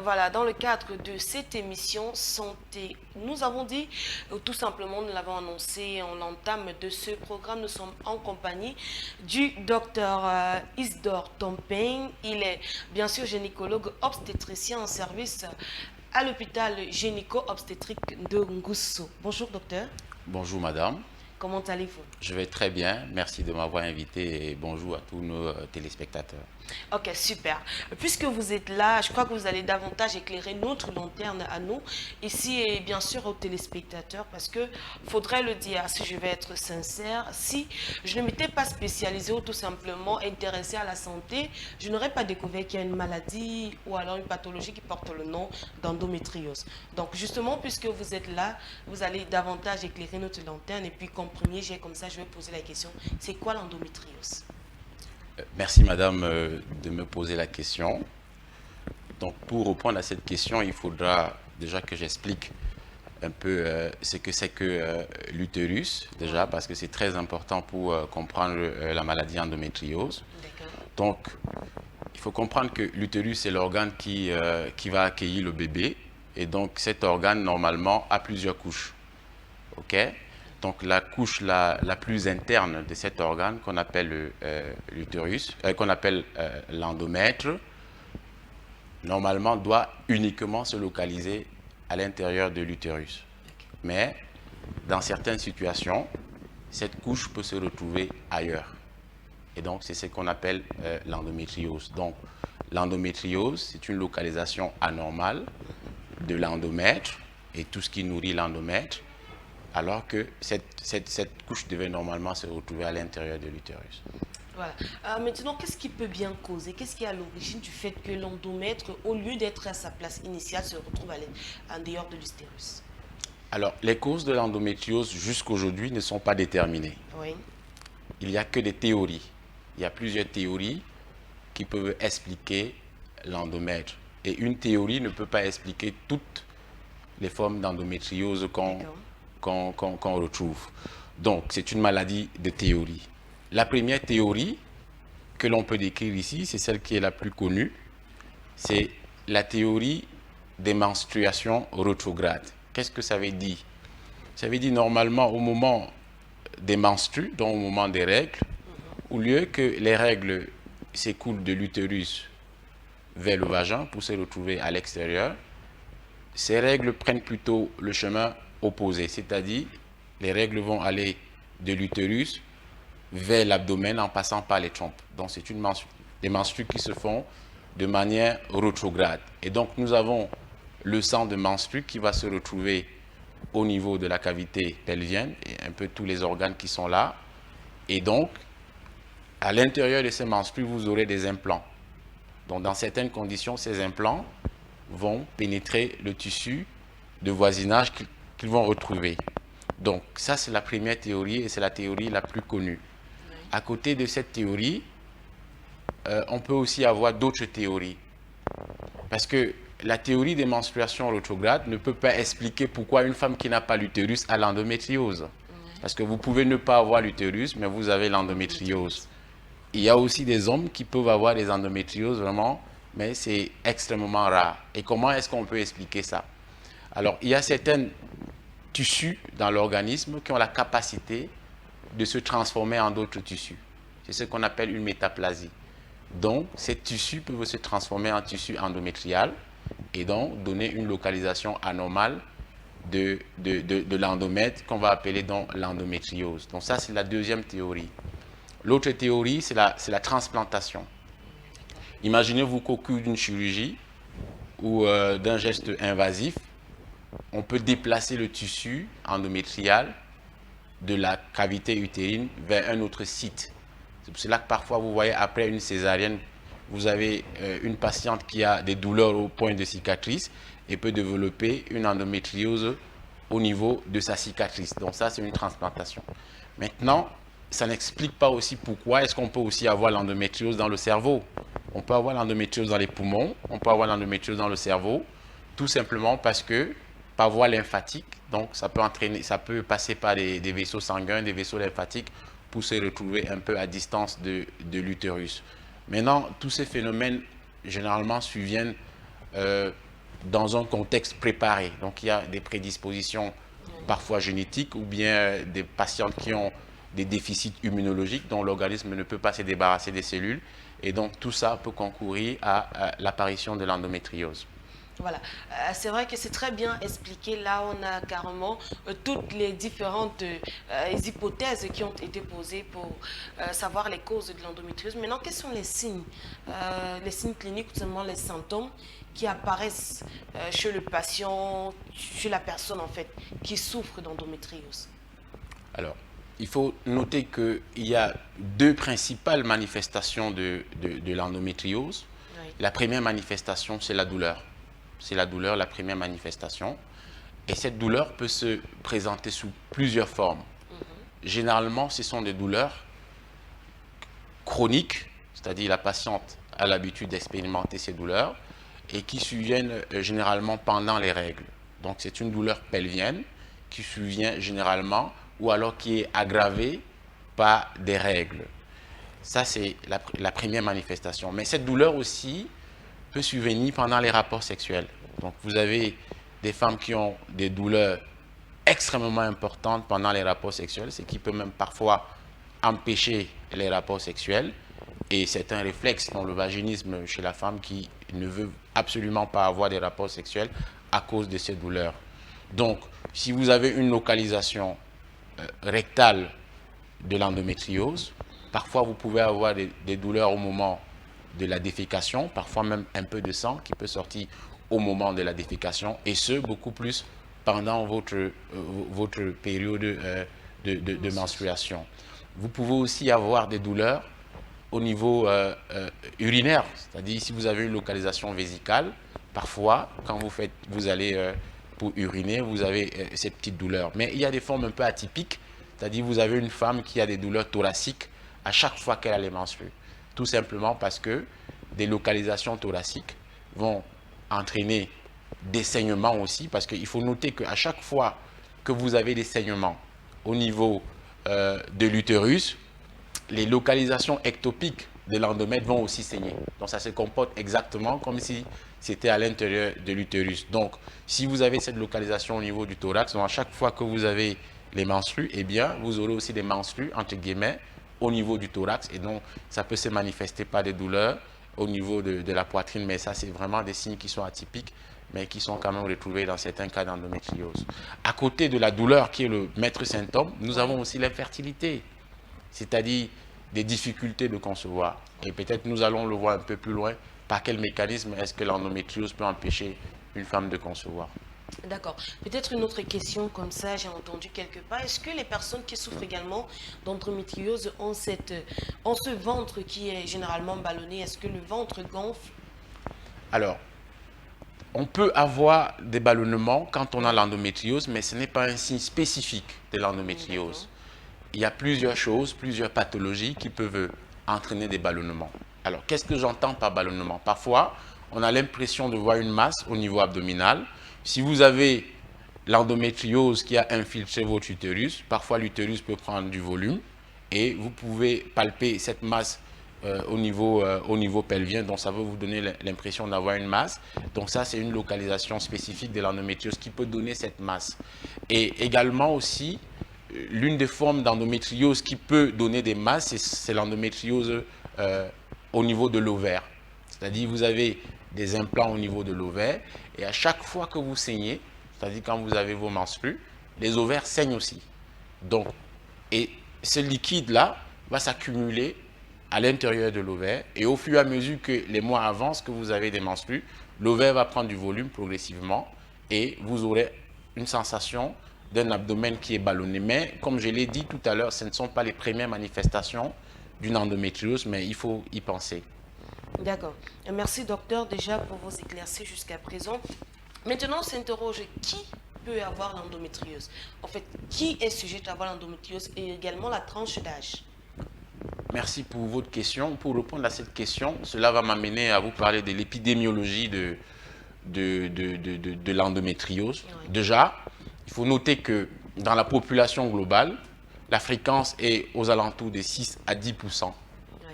Voilà, dans le cadre de cette émission santé, nous avons dit, tout simplement, nous l'avons annoncé en l'entame de ce programme, nous sommes en compagnie du docteur Isdor Tompeng. Il est bien sûr gynécologue obstétricien en service à l'hôpital gynéco-obstétrique de Ngousso. Bonjour docteur, Bonjour madame, comment allez-vous? je vais très bien, merci de m'avoir invité et bonjour à tous nos téléspectateurs. Ok, super. Puisque vous êtes là, je crois que vous allez davantage éclairer notre lanterne à nous, ici et bien sûr aux téléspectateurs, parce que faudrait le dire, si je vais être sincère, si je ne m'étais pas spécialisée ou tout simplement intéressée à la santé, je n'aurais pas découvert qu'il y a une maladie ou alors une pathologie qui porte le nom d'endométriose. Donc justement, puisque vous êtes là, vous allez davantage éclairer notre lanterne et puis comme premier jet comme ça, je vais poser la question, c'est quoi l'endométriose? Merci madame de me poser la question. Donc pour répondre à cette question, il faudra déjà que j'explique un peu ce que c'est que l'utérus, déjà parce que c'est très important pour comprendre la maladie endométriose. D'accord. Donc il faut comprendre que l'utérus c'est l'organe qui va accueillir le bébé et donc cet organe normalement a plusieurs couches. Ok? Donc la couche la plus interne de cet organe qu'on appelle l'utérus, qu'on appelle l'endomètre, normalement doit uniquement se localiser à l'intérieur de l'utérus. Mais dans certaines situations, cette couche peut se retrouver ailleurs. Et donc c'est ce qu'on appelle l'endométriose. Donc l'endométriose, c'est une localisation anormale de l'endomètre et tout ce qui nourrit l'endomètre, alors que cette couche devait normalement se retrouver à l'intérieur de l'utérus. Voilà. Maintenant, qu'est-ce qui peut bien causer? Qu'est-ce qui est à l'origine du fait que l'endomètre, au lieu d'être à sa place initiale, se retrouve en dehors de l'utérus? Alors, les causes de l'endométriose jusqu'aujourd'hui ne sont pas déterminées. Oui. Il n'y a que des théories. Il y a plusieurs théories qui peuvent expliquer l'endomètre. Et une théorie ne peut pas expliquer toutes les formes d'endométriose D'accord. qu'on retrouve. Donc, c'est une maladie de théorie. La première théorie que l'on peut décrire ici, c'est celle qui est la plus connue, c'est la théorie des menstruations rétrogrades. Qu'est-ce que ça veut dire? Ça veut dire normalement au moment des menstrues, donc au moment des règles, au lieu que les règles s'écoulent de l'utérus vers le vagin pour se retrouver à l'extérieur, ces règles prennent plutôt le chemin opposé, c'est-à-dire les règles vont aller de l'utérus vers l'abdomen en passant par les trompes. Donc c'est des menstrues qui se font de manière rétrograde. Et donc nous avons le sang de menstrues qui va se retrouver au niveau de la cavité pelvienne et un peu tous les organes qui sont là. Et donc à l'intérieur de ces menstrues, vous aurez des implants. Donc dans certaines conditions, ces implants vont pénétrer le tissu de voisinage qu'ils vont retrouver. Donc ça, c'est la première théorie et c'est la théorie la plus connue. À côté de cette théorie, on peut aussi avoir d'autres théories. Parce que la théorie des menstruations rétrogrades ne peut pas expliquer pourquoi une femme qui n'a pas l'utérus a l'endométriose. Parce que vous pouvez ne pas avoir l'utérus, mais vous avez l'endométriose. Il y a aussi des hommes qui peuvent avoir des endométrioses vraiment, mais c'est extrêmement rare. Et comment est-ce qu'on peut expliquer ça? Alors, il y a certains tissus dans l'organisme qui ont la capacité de se transformer en d'autres tissus. C'est ce qu'on appelle une métaplasie. Donc, ces tissus peuvent se transformer en tissu endométrial et donc donner une localisation anormale de l'endomètre qu'on va appeler donc l'endométriose. Donc ça, c'est la deuxième théorie. L'autre théorie, c'est la transplantation. Imaginez-vous qu'au cours d'une chirurgie ou d'un geste invasif, on peut déplacer le tissu endométrial de la cavité utérine vers un autre site. C'est pour cela que parfois, vous voyez, après une césarienne, vous avez une patiente qui a des douleurs au point de cicatrice et peut développer une endométriose au niveau de sa cicatrice. Donc ça, c'est une transplantation. Maintenant, ça n'explique pas aussi pourquoi est-ce qu'on peut aussi avoir l'endométriose dans le cerveau. On peut avoir l'endométriose dans les poumons, on peut avoir l'endométriose dans le cerveau, tout simplement parce que par voie lymphatique, donc ça peut passer par des vaisseaux sanguins, des vaisseaux lymphatiques pour se retrouver un peu à distance de l'utérus. Maintenant, tous ces phénomènes généralement surviennent dans un contexte préparé. Donc il y a des prédispositions parfois génétiques ou bien des patientes qui ont des déficits immunologiques dont l'organisme ne peut pas se débarrasser des cellules. Et donc tout ça peut concourir à l'apparition de l'endométriose. Voilà, c'est vrai que c'est très bien expliqué. Là, on a carrément toutes les différentes hypothèses qui ont été posées pour savoir les causes de l'endométriose. Maintenant, quels sont les signes cliniques, ou seulement les symptômes qui apparaissent chez le patient, chez la personne en fait, qui souffre d'endométriose? Alors, il faut noter qu'il y a deux principales manifestations de l'endométriose. Oui. La première manifestation, c'est la douleur. C'est la douleur, la première manifestation. Et cette douleur peut se présenter sous plusieurs formes. Généralement, ce sont des douleurs chroniques, c'est-à-dire la patiente a l'habitude d'expérimenter ces douleurs et qui surviennent généralement pendant les règles. Donc, c'est une douleur pelvienne qui survient généralement ou alors qui est aggravée par des règles. Ça, c'est la première manifestation. Mais cette douleur aussi peut survenir pendant les rapports sexuels. Donc, vous avez des femmes qui ont des douleurs extrêmement importantes pendant les rapports sexuels, ce qui peut même parfois empêcher les rapports sexuels. Et c'est un réflexe dans le vaginisme chez la femme qui ne veut absolument pas avoir des rapports sexuels à cause de ces douleurs. Donc, si vous avez une localisation rectale de l'endométriose, parfois vous pouvez avoir des douleurs au moment de la défécation, parfois même un peu de sang qui peut sortir au moment de la défécation, et ce, beaucoup plus pendant votre période de menstruation. Vous pouvez aussi avoir des douleurs au niveau urinaire, c'est-à-dire si vous avez une localisation vésicale, parfois, quand vous allez pour uriner, vous avez cette petite douleur. Mais il y a des formes un peu atypiques, c'est-à-dire vous avez une femme qui a des douleurs thoraciques à chaque fois qu'elle a les menstrues. Tout simplement parce que des localisations thoraciques vont entraîner des saignements aussi, parce qu'il faut noter qu'à chaque fois que vous avez des saignements au niveau de l'utérus, les localisations ectopiques de l'endomètre vont aussi saigner. Donc ça se comporte exactement comme si c'était à l'intérieur de l'utérus. Donc si vous avez cette localisation au niveau du thorax, donc à chaque fois que vous avez les menstrues, eh bien vous aurez aussi des menstrues entre guillemets au niveau du thorax, et donc ça peut se manifester par des douleurs au niveau de la poitrine, mais ça c'est vraiment des signes qui sont atypiques, mais qui sont quand même retrouvés dans certains cas d'endométriose. À côté de la douleur qui est le maître symptôme, nous avons aussi l'infertilité, c'est-à-dire des difficultés de concevoir. Et peut-être nous allons le voir un peu plus loin, par quel mécanisme est-ce que l'endométriose peut empêcher une femme de concevoir. D'accord. Peut-être une autre question comme ça, j'ai entendu quelque part. Est-ce que les personnes qui souffrent également d'endométriose ont ce ventre qui est généralement ballonné? Est-ce que le ventre gonfle? Alors, on peut avoir des ballonnements quand on a l'endométriose, mais ce n'est pas un signe spécifique de l'endométriose. Il y a plusieurs choses, plusieurs pathologies qui peuvent entraîner des ballonnements. Alors, qu'est-ce que j'entends par ballonnement? Parfois, on a l'impression de voir une masse au niveau abdominal. Si vous avez l'endométriose qui a infiltré votre utérus, parfois l'utérus peut prendre du volume et vous pouvez palper cette masse au niveau pelvien, donc ça va vous donner l'impression d'avoir une masse. Donc ça, c'est une localisation spécifique de l'endométriose qui peut donner cette masse. Et également aussi, l'une des formes d'endométriose qui peut donner des masses, c'est l'endométriose au niveau de l'ovaire. C'est-à-dire vous avez des implants au niveau de l'ovaire et à chaque fois que vous saignez, c'est-à-dire quand vous avez vos menstrues, les ovaires saignent aussi. Donc, et ce liquide-là va s'accumuler à l'intérieur de l'ovaire et au fur et à mesure que les mois avancent, que vous avez des menstrues, l'ovaire va prendre du volume progressivement et vous aurez une sensation d'un abdomen qui est ballonné. Mais comme je l'ai dit tout à l'heure, ce ne sont pas les premières manifestations d'une endométriose, mais il faut y penser. D'accord. Merci docteur déjà pour vos éclaircies jusqu'à présent. Maintenant, on s'interroge qui peut avoir l'endométriose? En fait, qui est sujet à avoir l'endométriose et également la tranche d'âge? Merci pour votre question. Pour répondre à cette question, cela va m'amener à vous parler de l'épidémiologie de l'endométriose. Oui. Déjà, il faut noter que dans la population globale, la fréquence est aux alentours de 6 à 10%. Oui.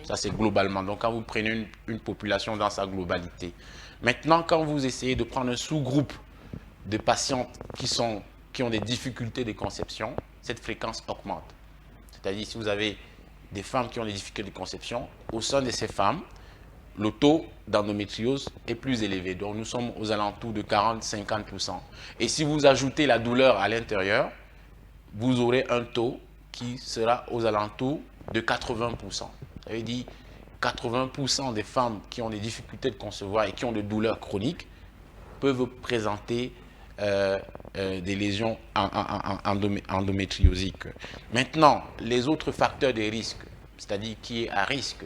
Ça, c'est globalement. Donc, quand vous prenez une population dans sa globalité. Maintenant, quand vous essayez de prendre un sous-groupe de patientes qui ont des difficultés de conception, cette fréquence augmente. C'est-à-dire, si vous avez des femmes qui ont des difficultés de conception, au sein de ces femmes, le taux d'endométriose est plus élevé. Donc, nous sommes aux alentours de 40-50%. Et si vous ajoutez la douleur à l'intérieur, vous aurez un taux qui sera aux alentours de 80%. Ça veut dire 80% des femmes qui ont des difficultés de concevoir et qui ont des douleurs chroniques peuvent présenter des lésions endométriosiques. Maintenant, les autres facteurs de risque, c'est-à-dire qui est à risque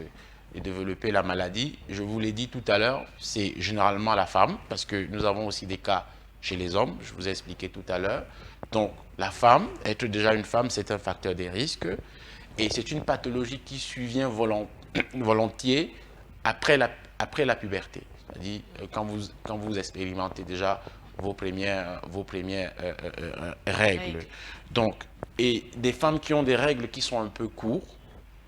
de développer la maladie, je vous l'ai dit tout à l'heure, c'est généralement la femme, parce que nous avons aussi des cas chez les hommes, je vous ai expliqué tout à l'heure. Donc, la femme, être déjà une femme, c'est un facteur de risque, et c'est une pathologie qui survient volontiers après la puberté. C'est-à-dire quand vous expérimentez déjà vos premières règles. Donc, et des femmes qui ont des règles qui sont un peu courtes,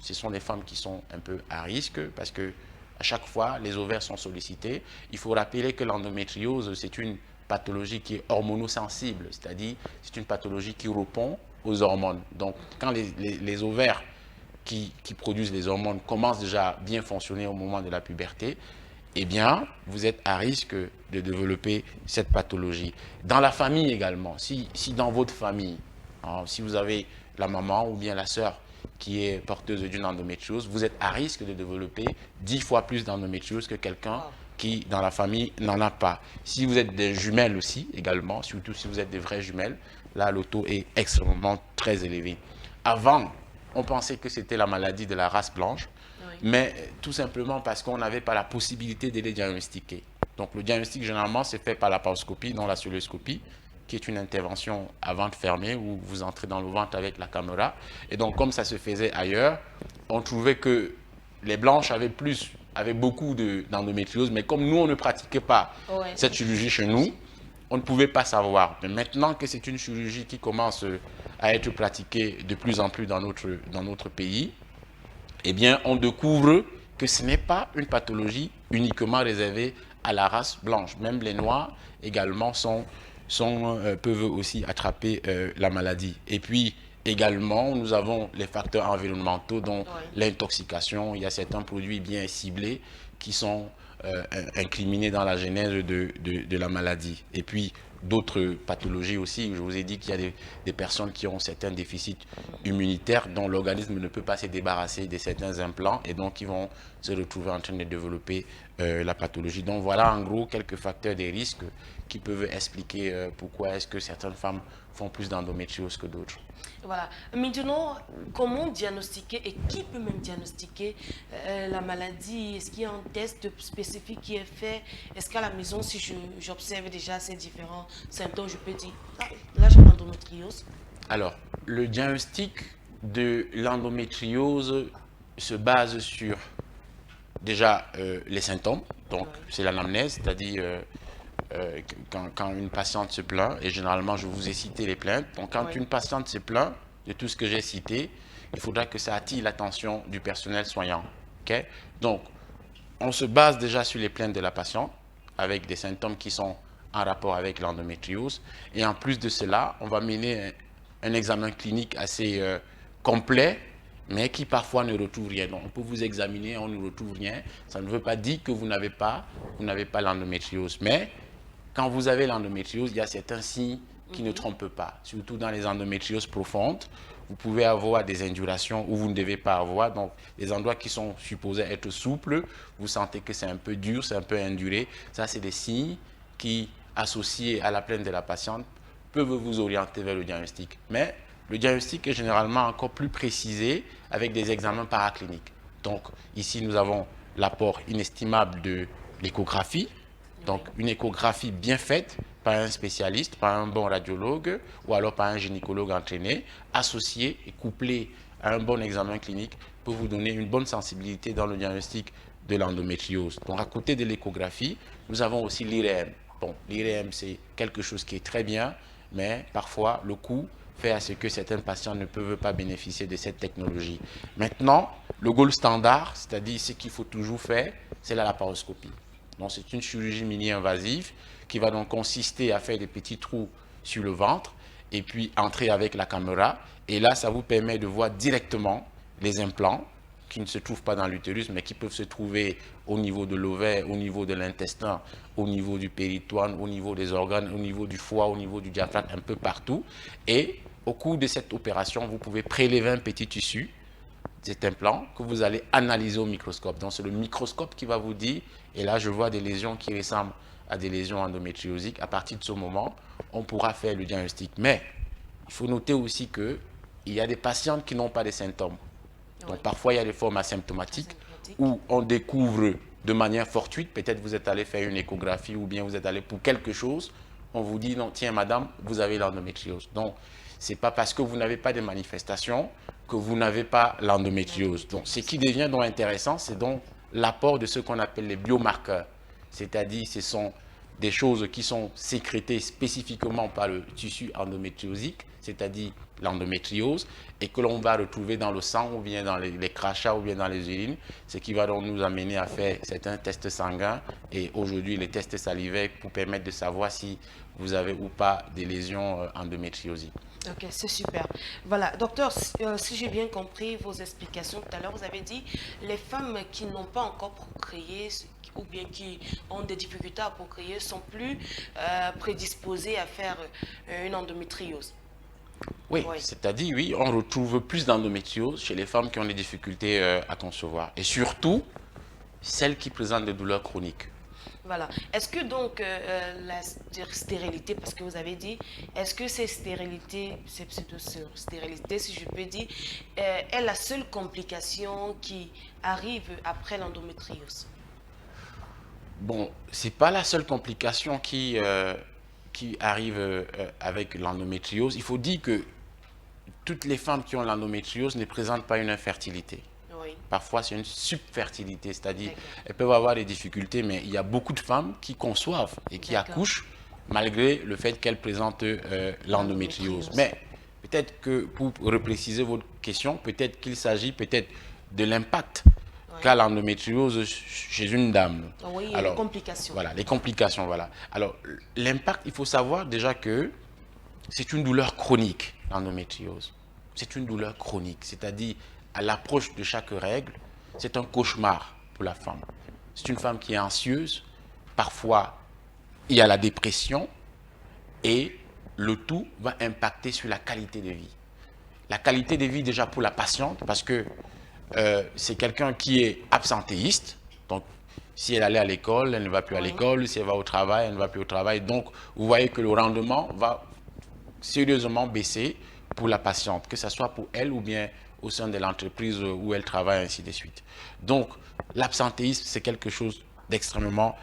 ce sont des femmes qui sont un peu à risque parce que à chaque fois, les ovaires sont sollicités. Il faut rappeler que l'endométriose, c'est une pathologie qui est hormonosensible, c'est-à-dire c'est une pathologie qui répond aux hormones. Donc, quand les ovaires qui produisent les hormones commencent déjà à bien fonctionner au moment de la puberté, eh bien, vous êtes à risque de développer cette pathologie. Dans la famille également, si dans votre famille, hein, si vous avez la maman ou bien la sœur qui est porteuse d'une endométriose, vous êtes à risque de développer 10 fois plus d'endométriose que quelqu'un qui, dans la famille, n'en a pas. Si vous êtes des jumelles aussi, également, surtout si vous êtes des vraies jumelles, là, le taux est extrêmement très élevé. Avant, on pensait que c'était la maladie de la race blanche, mais tout simplement parce qu'on n'avait pas la possibilité de les diagnostiquer. Donc, le diagnostic, généralement, c'est fait par la paroscopie, non la cœlioscopie, qui est une intervention à ventre fermée où vous entrez dans le ventre avec la caméra. Et donc, comme ça se faisait ailleurs, on trouvait que les blanches avaient beaucoup d'endométriose, mais comme nous, on ne pratiquait pas cette chirurgie chez nous, on ne pouvait pas savoir. Mais maintenant que c'est une chirurgie qui commence à être pratiquée de plus en plus dans notre pays, eh bien, on découvre que ce n'est pas une pathologie uniquement réservée à la race blanche. Même les noirs également peuvent aussi attraper la maladie. Et puis, également, nous avons les facteurs environnementaux, dont l'intoxication. Il y a certains produits bien ciblés qui sont incriminés dans la genèse de la maladie. Et puis, d'autres pathologies aussi. Je vous ai dit qu'il y a des personnes qui ont certains déficits immunitaires dont l'organisme ne peut pas se débarrasser de certains implants et donc ils vont se retrouver en train de développer la pathologie. Donc voilà en gros quelques facteurs de risque qui peuvent expliquer pourquoi est-ce que certaines femmes font plus d'endométriose que d'autres. Voilà. Maintenant, comment diagnostiquer et qui peut même diagnostiquer la maladie? Est-ce qu'il y a un test spécifique qui est fait? Est-ce qu'à la maison, si j'observe déjà ces différents symptômes, je peux dire, là j'ai l'endométriose? Alors, le diagnostic de l'endométriose se base sur déjà les symptômes. Donc, c'est l'anamnèse, c'est-à-dire quand une patiente se plaint, et généralement je vous ai cité les plaintes, donc quand une patiente se plaint de tout ce que j'ai cité, il faudra que ça attire l'attention du personnel soignant. Okay? Donc, on se base déjà sur les plaintes de la patiente, avec des symptômes qui sont en rapport avec l'endométriose, et en plus de cela, on va mener un examen clinique assez complet, mais qui parfois ne retrouve rien. Donc, on peut vous examiner, on ne retrouve rien. Ça ne veut pas dire que vous n'avez pas l'endométriose, mais quand vous avez l'endométriose, il y a certains signes qui ne trompent pas. Surtout dans les endométrioses profondes, vous pouvez avoir des indurations où vous ne devez pas avoir. Donc, les endroits qui sont supposés être souples, vous sentez que c'est un peu dur, c'est un peu induré. Ça, c'est des signes qui, associés à la plainte de la patiente, peuvent vous orienter vers le diagnostic. Mais le diagnostic est généralement encore plus précisé avec des examens paracliniques. Donc, ici, nous avons l'apport inestimable de l'échographie. Donc, une échographie bien faite par un spécialiste, par un bon radiologue ou alors par un gynécologue entraîné, associé et couplé à un bon examen clinique pour vous donner une bonne sensibilité dans le diagnostic de l'endométriose. Donc, à côté de l'échographie, nous avons aussi l'IRM. Bon, l'IRM, c'est quelque chose qui est très bien, mais parfois, le coût fait à ce que certains patients ne peuvent pas bénéficier de cette technologie. Maintenant, le gold standard, c'est-à-dire ce qu'il faut toujours faire, c'est la laparoscopie. Donc c'est une chirurgie mini-invasive qui va donc consister à faire des petits trous sur le ventre et puis entrer avec la caméra. Et là, ça vous permet de voir directement les implants qui ne se trouvent pas dans l'utérus, mais qui peuvent se trouver au niveau de l'ovaire, au niveau de l'intestin, au niveau du péritoine, au niveau des organes, au niveau du foie, au niveau du diaphragme, un peu partout. Et au cours de cette opération, vous pouvez prélever un petit tissu, cet implant, que vous allez analyser au microscope. Donc c'est le microscope qui va vous dire, et là je vois des lésions qui ressemblent à des lésions endométriosiques. À partir de ce moment, on pourra faire le diagnostic. Mais il faut noter aussi qu'il y a des patientes qui n'ont pas de symptômes. Donc parfois, il y a des formes asymptomatiques où on découvre de manière fortuite, peut-être vous êtes allé faire une échographie ou bien vous êtes allé pour quelque chose, on vous dit, non, tiens madame, vous avez l'endométriose. Donc, ce n'est pas parce que vous n'avez pas de manifestations que vous n'avez pas l'endométriose. Donc, ce qui devient donc intéressant, c'est donc l'apport de ce qu'on appelle les biomarqueurs. C'est-à-dire, ce sont des choses qui sont sécrétées spécifiquement par le tissu endométriosique, c'est-à-dire l'endométriose, et que l'on va retrouver dans le sang ou bien dans les crachats ou bien dans les urines, ce qui va donc nous amener à faire certains tests sanguins et aujourd'hui les tests salivaires pour permettre de savoir si vous avez ou pas des lésions endométriosiques. Ok, c'est super. Voilà, docteur, si j'ai bien compris vos explications tout à l'heure, vous avez dit les femmes qui n'ont pas encore procréé ou bien qui ont des difficultés à procréer sont plus prédisposées à faire une endométriose. Oui, c'est-à-dire, oui, on retrouve plus d'endométriose chez les femmes qui ont des difficultés à concevoir. Et surtout, celles qui présentent des douleurs chroniques. Voilà. Est-ce que donc la stérilité, parce que vous avez dit, est-ce que ces stérilités, ces pseudo-stérilités, si je peux dire, est la seule complication qui arrive après l'endométriose? Bon, ce n'est pas la seule complication qui arrive avec l'endométriose. Il faut dire que toutes les femmes qui ont l'endométriose ne présentent pas une infertilité. Oui. Parfois, c'est une subfertilité, c'est-à-dire elles peuvent avoir des difficultés, mais il y a beaucoup de femmes qui conçoivent et qui accouchent malgré le fait qu'elles présentent l'endométriose. Mais peut-être que pour repréciser votre question, peut-être qu'il s'agit peut-être de l'impact qu'a l'endométriose chez une dame. Oui, alors, les complications. Voilà, les complications, voilà. Alors, l'impact, il faut savoir déjà que c'est une douleur chronique, l'endométriose. C'est une douleur chronique, c'est-à-dire à l'approche de chaque règle, c'est un cauchemar pour la femme. C'est une femme qui est anxieuse, parfois il y a la dépression et le tout va impacter sur la qualité de vie. La qualité de vie déjà pour la patiente parce que c'est quelqu'un qui est absentéiste, donc si elle allait à l'école, elle ne va plus à l'école, si elle va au travail, elle ne va plus au travail. Donc vous voyez que le rendement va sérieusement baisser pour la patiente, que ce soit pour elle ou bien au sein de l'entreprise où elle travaille, ainsi de suite. Donc l'absentéisme, c'est quelque chose d'extrêmement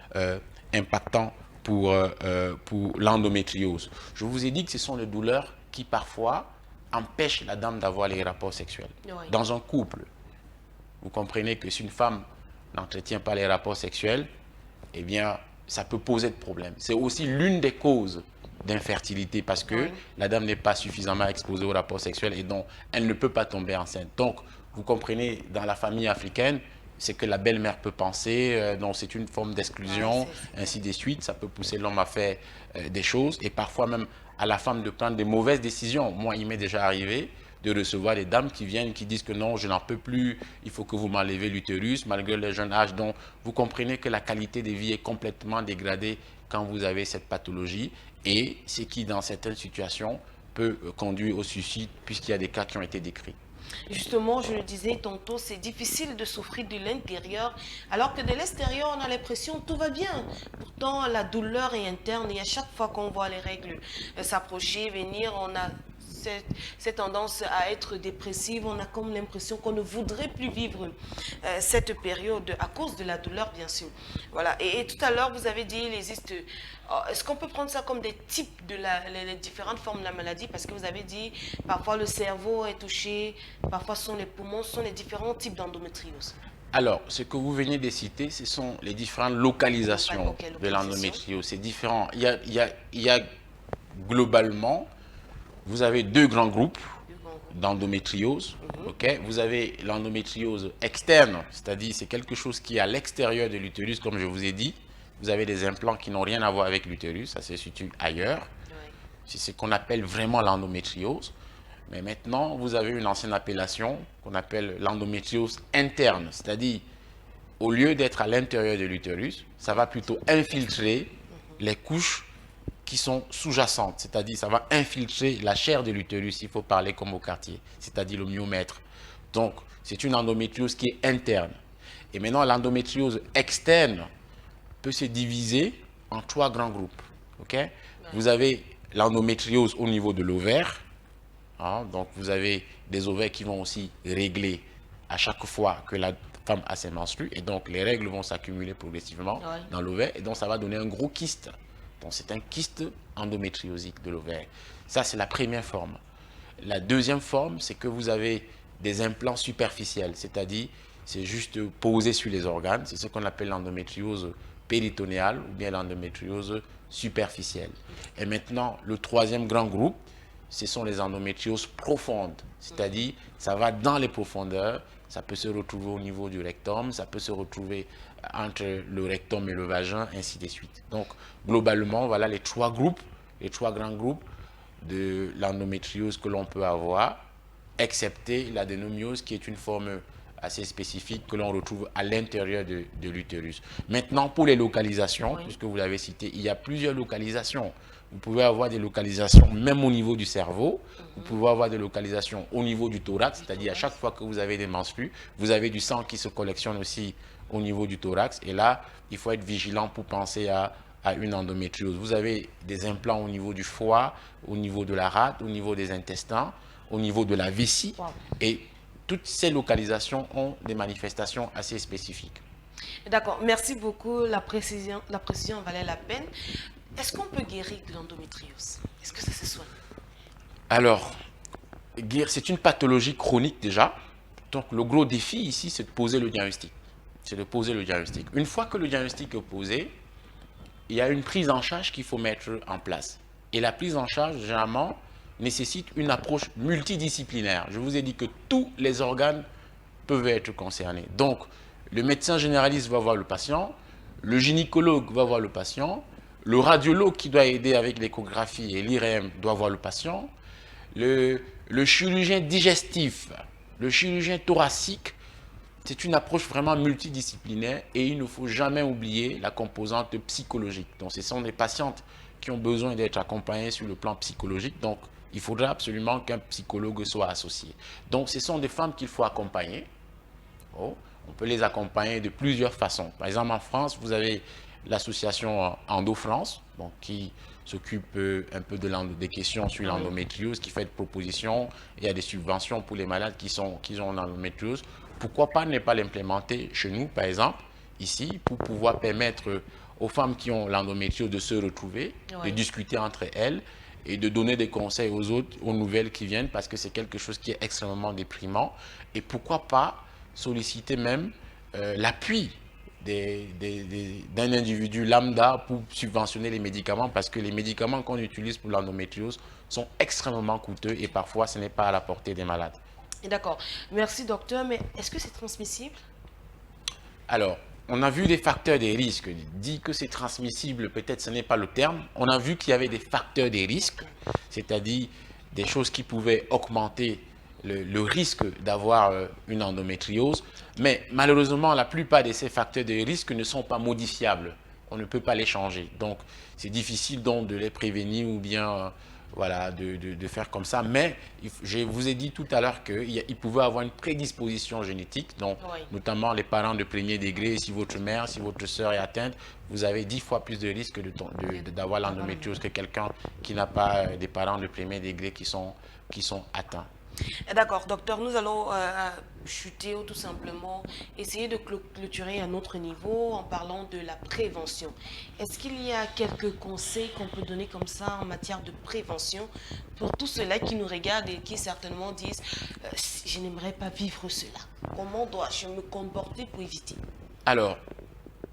impactant pour l'endométriose. Je vous ai dit que ce sont les douleurs qui parfois empêchent la dame d'avoir les rapports sexuels. Oui. Dans un couple, vous comprenez que si une femme n'entretient pas les rapports sexuels, eh bien, ça peut poser de problèmes. C'est aussi l'une des causes d'infertilité parce que la dame n'est pas suffisamment exposée aux rapports sexuels et donc elle ne peut pas tomber enceinte. Donc, vous comprenez, dans la famille africaine, c'est que la belle-mère peut penser, donc c'est une forme d'exclusion, ainsi de suite. Ça peut pousser l'homme à faire des choses et parfois même à la femme de prendre des mauvaises décisions. Moi, il m'est déjà arrivé de recevoir des dames qui viennent, qui disent que non, je n'en peux plus, il faut que vous m'enlevez l'utérus, malgré le jeune âge. Donc, vous comprenez que la qualité de vie est complètement dégradée quand vous avez cette pathologie et ce qui, dans certaines situations, peut conduire au suicide, puisqu'il y a des cas qui ont été décrits. Justement, je le disais tantôt, c'est difficile de souffrir de l'intérieur, alors que de l'extérieur, on a l'impression que tout va bien. Pourtant, la douleur est interne et à chaque fois qu'on voit les règles s'approcher, venir, on a cette tendance à être dépressive, on a comme l'impression qu'on ne voudrait plus vivre cette période à cause de la douleur, bien sûr. Voilà. Et tout à l'heure, vous avez dit, il existe... Est-ce qu'on peut prendre ça comme des types de les différentes formes de la maladie? Parce que vous avez dit, parfois le cerveau est touché, parfois ce sont les poumons, ce sont les différents types d'endométriose. Alors, ce que vous venez de citer, ce sont les différentes localisations de l'endométriose. C'est différent. Il y a globalement... Vous avez deux grands groupes d'endométriose. Vous avez l'endométriose externe, c'est-à-dire c'est quelque chose qui est à l'extérieur de l'utérus, comme je vous ai dit. vous avez des implants qui n'ont rien à voir avec l'utérus, ça se situe ailleurs. Ouais. C'est ce qu'on appelle vraiment l'endométriose. Mais maintenant, vous avez une ancienne appellation qu'on appelle l'endométriose interne, c'est-à-dire au lieu d'être à l'intérieur de l'utérus, ça va plutôt infiltrer les couches qui sont sous-jacentes, c'est-à-dire ça va infiltrer la chair de l'utérus, il faut parler comme au quartier, c'est-à-dire le myomètre. Donc, c'est une endométriose qui est interne. Et maintenant, l'endométriose externe peut se diviser en 3 grands groupes. Okay? Vous avez l'endométriose au niveau de l'ovaire. Hein, donc, vous avez des ovaires qui vont aussi régler à chaque fois que la femme a ses menstrues. Et donc, les règles vont s'accumuler progressivement dans l'ovaire. Et donc, ça va donner un gros kyste. Donc, c'est un kyste endométriosique de l'ovaire. Ça, c'est la première forme. La deuxième forme, c'est que vous avez des implants superficiels. C'est-à-dire, c'est juste posé sur les organes. C'est ce qu'on appelle l'endométriose péritonéale ou bien l'endométriose superficielle. Et maintenant, le troisième grand groupe, ce sont les endométrioses profondes. C'est-à-dire, ça va dans les profondeurs. Ça peut se retrouver au niveau du rectum, ça peut se retrouver entre le rectum et le vagin, ainsi de suite. Donc, globalement, voilà les 3 groupes, les 3 grands groupes de l'endométriose que l'on peut avoir, excepté l'adénomiose qui est une forme assez spécifique que l'on retrouve à l'intérieur de l'utérus. Maintenant, pour les localisations, puisque vous l'avez cité, il y a plusieurs localisations. Vous pouvez avoir des localisations même au niveau du cerveau. Vous pouvez avoir des localisations au niveau du thorax, c'est-à-dire à chaque fois que vous avez des menstrues, vous avez du sang qui se collectionne aussi au niveau du thorax. Et là, il faut être vigilant pour penser à une endométriose. Vous avez des implants au niveau du foie, au niveau de la rate, au niveau des intestins, au niveau de la vessie. Et toutes ces localisations ont des manifestations assez spécifiques. D'accord, merci beaucoup. La précision valait la peine. Est-ce qu'on peut guérir de l'endométriose? Est-ce que ça se soigne? Alors, c'est une pathologie chronique déjà. Donc, le gros défi ici, c'est de poser le diagnostic. C'est de poser le diagnostic. Une fois que le diagnostic est posé, il y a une prise en charge qu'il faut mettre en place. Et la prise en charge, généralement, nécessite une approche multidisciplinaire. Je vous ai dit que tous les organes peuvent être concernés. Donc, le médecin généraliste va voir le patient, le gynécologue va voir le patient, le radiologue qui doit aider avec l'échographie et l'IRM doit voir le patient, le chirurgien digestif, le chirurgien thoracique. C'est une approche vraiment multidisciplinaire et il ne faut jamais oublier la composante psychologique. Donc, ce sont des patientes qui ont besoin d'être accompagnées sur le plan psychologique. Donc, il faudra absolument qu'un psychologue soit associé. Donc, ce sont des femmes qu'il faut accompagner. Oh, on peut les accompagner de plusieurs façons. Par exemple, en France, vous avez l'association Endo-France, donc qui s'occupe un peu des questions sur l'endométriose, qui fait des propositions. Il y a des subventions pour les malades qui ont l'endométriose. Pourquoi pas ne pas l'implémenter chez nous, par exemple, ici, pour pouvoir permettre aux femmes qui ont l'endométriose de se retrouver, de discuter entre elles et de donner des conseils aux autres, aux nouvelles qui viennent, parce que c'est quelque chose qui est extrêmement déprimant. Et pourquoi pas solliciter même l'appui d'un individu lambda pour subventionner les médicaments, parce que les médicaments qu'on utilise pour l'endométriose sont extrêmement coûteux et parfois ce n'est pas à la portée des malades. D'accord. Merci docteur, mais est-ce que c'est transmissible? Alors, on a vu des facteurs des risques. Dit que c'est transmissible, peut-être ce n'est pas le terme. On a vu qu'il y avait des facteurs des risques, c'est-à-dire des choses qui pouvaient augmenter le risque d'avoir une endométriose. Mais malheureusement, la plupart de ces facteurs de risque ne sont pas modifiables. On ne peut pas les changer. Donc, c'est difficile donc de les prévenir ou bien voilà, de faire comme ça. Mais je vous ai dit tout à l'heure qu'il pouvait avoir une prédisposition génétique, donc notamment les parents de premier degré. Si votre mère, si votre soeur est atteinte, vous avez 10 fois plus de risque d'avoir l'endométriose que quelqu'un qui n'a pas des parents de premier degré qui sont atteints. D'accord, docteur, nous allons chuter ou tout simplement essayer de clôturer à un autre niveau en parlant de la prévention. Est-ce qu'il y a quelques conseils qu'on peut donner comme ça en matière de prévention pour tous ceux-là qui nous regardent et qui certainement disent je n'aimerais pas vivre cela. Comment dois-je me comporter pour éviter? Alors,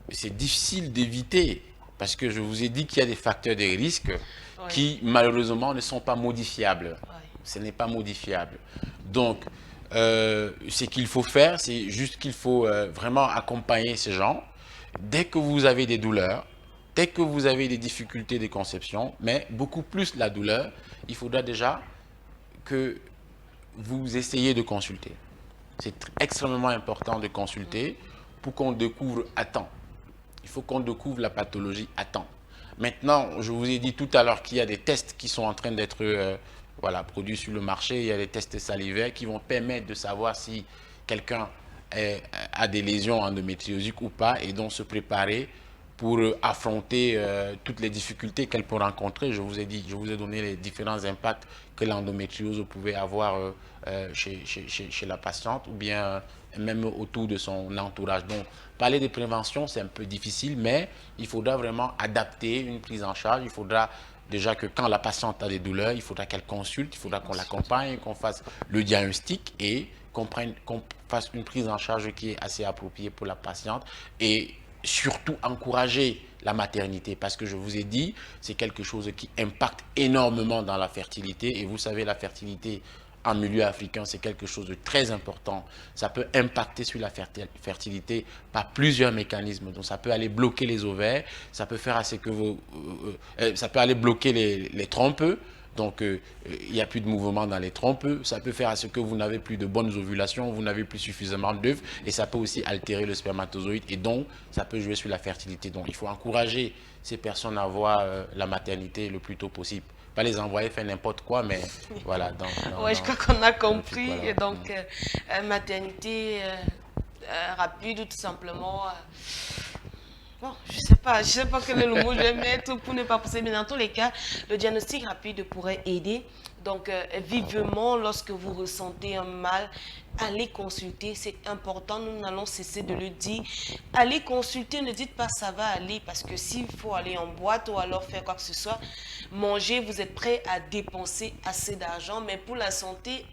c'est difficile d'éviter parce que je vous ai dit qu'il y a des facteurs de risque qui malheureusement ne sont pas modifiables. Ce n'est pas modifiable. Donc, ce qu'il faut faire, c'est juste qu'il faut vraiment accompagner ces gens. Dès que vous avez des douleurs, dès que vous avez des difficultés de conception, mais beaucoup plus la douleur, il faudra déjà que vous essayez de consulter. C'est extrêmement important de consulter pour qu'on découvre à temps. Il faut qu'on découvre la pathologie à temps. Maintenant, je vous ai dit tout à l'heure qu'il y a des tests qui sont en train d'être voilà, produits sur le marché. Il y a des tests salivaires qui vont permettre de savoir si quelqu'un a des lésions endométriosiques ou pas et donc se préparer pour affronter toutes les difficultés qu'elle peut rencontrer. Je vous ai donné les différents impacts que l'endométriose pouvait avoir chez la patiente ou bien même autour de son entourage. Donc, parler de prévention, c'est un peu difficile, mais il faudra vraiment adapter une prise en charge. Il faudra déjà que quand la patiente a des douleurs, il faudra qu'elle consulte, il faudra qu'on l'accompagne, qu'on fasse le diagnostic et qu'on fasse une prise en charge qui est assez appropriée pour la patiente et surtout encourager la maternité parce que je vous ai dit, c'est quelque chose qui impacte énormément dans la fertilité et vous savez, la fertilité en milieu africain, c'est quelque chose de très important. Ça peut impacter sur la fertilité par plusieurs mécanismes. Donc, ça peut aller bloquer les ovaires, ça peut faire à ce que ça peut aller bloquer les trompes. Donc, il n'y a plus de mouvement dans les trompes. Ça peut faire à ce que vous n'avez plus de bonnes ovulations, vous n'avez plus suffisamment d'œufs. Et ça peut aussi altérer le spermatozoïde. Et donc, ça peut jouer sur la fertilité. Donc, il faut encourager ces personnes à avoir la maternité le plus tôt possible. Pas les envoyer faire n'importe quoi, mais voilà. Oui, je crois qu'on a compris. Voilà. Et donc, maternité rapide ou tout simplement... bon, je sais pas quel est le mot je vais mettre pour ne pas pousser, mais dans tous les cas, le diagnostic rapide pourrait aider. Donc, vivement, lorsque vous ressentez un mal, allez consulter, c'est important, nous n'allons cesser de le dire. Allez consulter, ne dites pas ça va aller, parce que s'il faut aller en boîte ou alors faire quoi que ce soit, manger, vous êtes prêt à dépenser assez d'argent, mais pour la santé,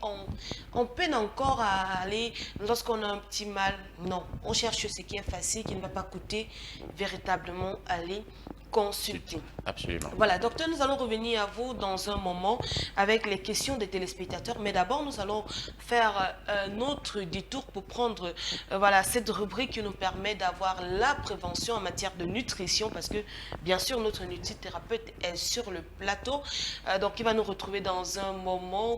on peine encore à aller, lorsqu'on a un petit mal, non, on cherche ce qui est facile, qui ne va pas coûter, véritablement aller consulter. Absolument. Voilà, docteur, nous allons revenir à vous dans un moment avec les questions des téléspectateurs, mais d'abord nous allons faire un autre détour pour prendre voilà, cette rubrique qui nous permet d'avoir la prévention en matière de nutrition, parce que bien sûr notre nutrithérapeute est sur le plateau, donc il va nous retrouver dans un moment